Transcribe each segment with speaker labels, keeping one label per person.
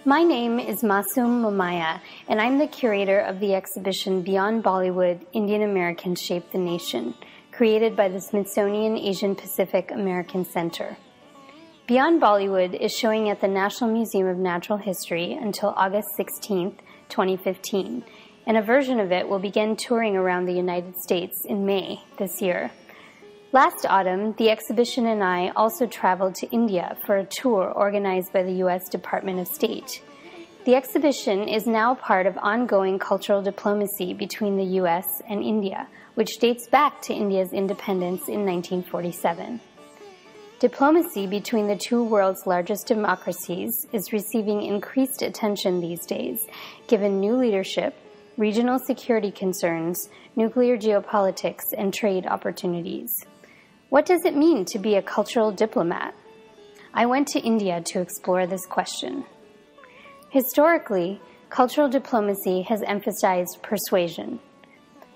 Speaker 1: My name is Masum Momaya, and I'm the curator of the exhibition Beyond Bollywood, Indian Americans Shape the Nation, created by the Smithsonian Asian Pacific American Center. Beyond Bollywood is showing at the National Museum of Natural History until August 16, 2015, and a version of it will begin touring around the United States in May this year. Last autumn, the exhibition and I also traveled to India for a tour organized by the U.S. Department of State. The exhibition is now part of ongoing cultural diplomacy between the U.S. and India, which dates back to India's independence in 1947. Diplomacy between the two world's largest democracies is receiving increased attention these days, given new leadership, regional security concerns, nuclear geopolitics, and trade opportunities. What does it mean to be a cultural diplomat? I went to India to explore this question. Historically, cultural diplomacy has emphasized persuasion.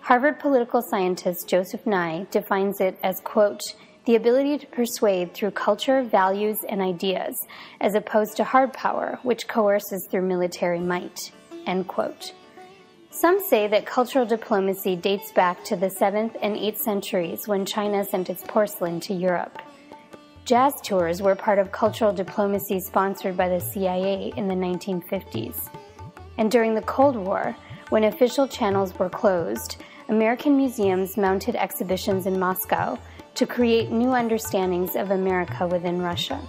Speaker 1: Harvard political scientist Joseph Nye defines it as, quote, the ability to persuade through culture, values, and ideas, as opposed to hard power, which coerces through military might, end quote. Some say that cultural diplomacy dates back to the 7th and 8th centuries when China sent its porcelain to Europe. Jazz tours were part of cultural diplomacy sponsored by the CIA in the 1950s. And during the Cold War, when official channels were closed, American museums mounted exhibitions in Moscow to create new understandings of America within Russia.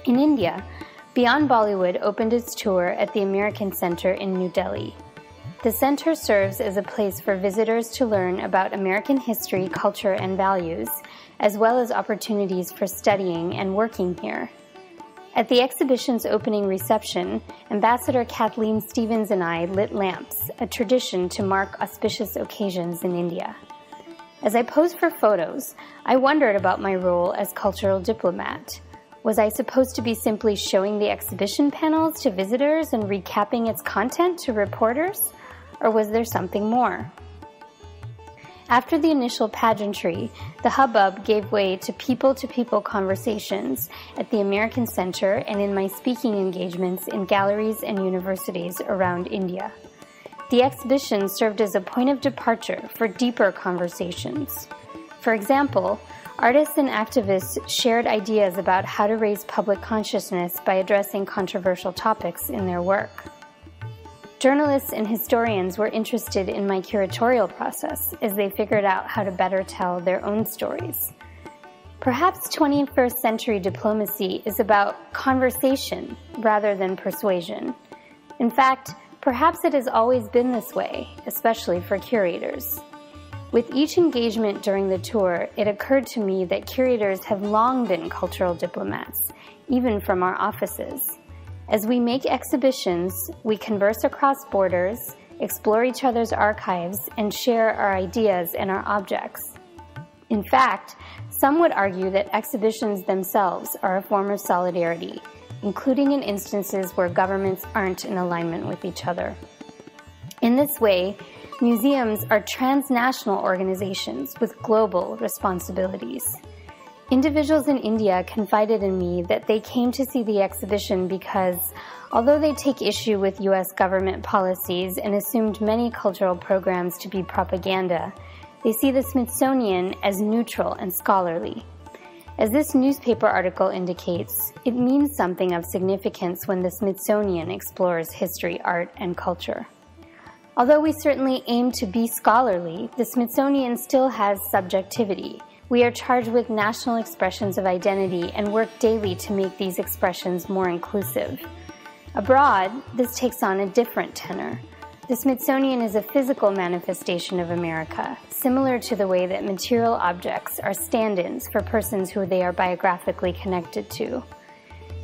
Speaker 1: In India, Beyond Bollywood opened its tour at the American Center in New Delhi. The center serves as a place for visitors to learn about American history, culture, and values, as well as opportunities for studying and working here. At the exhibition's opening reception, Ambassador Kathleen Stevens and I lit lamps, a tradition to mark auspicious occasions in India. As I posed for photos, I wondered about my role as cultural diplomat. Was I supposed to be simply showing the exhibition panels to visitors and recapping its content to reporters? Or was there something more? After the initial pageantry, the hubbub gave way to people-to-people conversations at the American Center and in my speaking engagements in galleries and universities around India. The exhibition served as a point of departure for deeper conversations. For example, artists and activists shared ideas about how to raise public consciousness by addressing controversial topics in their work. Journalists and historians were interested in my curatorial process as they figured out how to better tell their own stories. Perhaps 21st century diplomacy is about conversation rather than persuasion. In fact, perhaps it has always been this way, especially for curators. With each engagement during the tour, it occurred to me that curators have long been cultural diplomats, even from our offices. As we make exhibitions, we converse across borders, explore each other's archives, and share our ideas and our objects. In fact, some would argue that exhibitions themselves are a form of solidarity, including in instances where governments aren't in alignment with each other. In this way, museums are transnational organizations with global responsibilities. Individuals in India confided in me that they came to see the exhibition because, although they take issue with U.S. government policies and assumed many cultural programs to be propaganda, they see the Smithsonian as neutral and scholarly. As this newspaper article indicates, it means something of significance when the Smithsonian explores history, art, and culture. Although we certainly aim to be scholarly, the Smithsonian still has subjectivity. We are charged with national expressions of identity and work daily to make these expressions more inclusive. Abroad, this takes on a different tenor. The Smithsonian is a physical manifestation of America, similar to the way that material objects are stand-ins for persons who they are biographically connected to.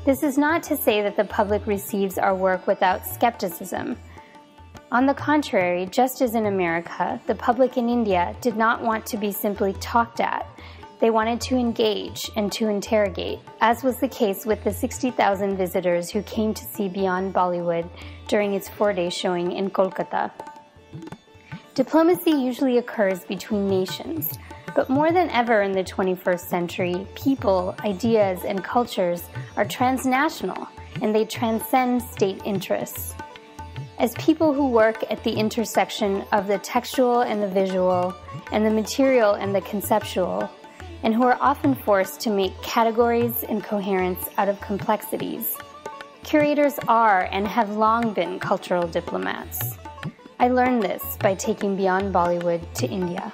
Speaker 1: This is not to say that the public receives our work without skepticism. On the contrary, just as in America, the public in India did not want to be simply talked at. They wanted to engage and to interrogate, as was the case with the 60,000 visitors who came to see Beyond Bollywood during its 4-day showing in Kolkata. Diplomacy usually occurs between nations, but more than ever in the 21st century, people, ideas, and cultures are transnational and they transcend state interests. As people who work at the intersection of the textual and the visual, and the material and the conceptual, and who are often forced to make categories and coherence out of complexities, curators are and have long been cultural diplomats. I learned this by taking Beyond Bollywood to India.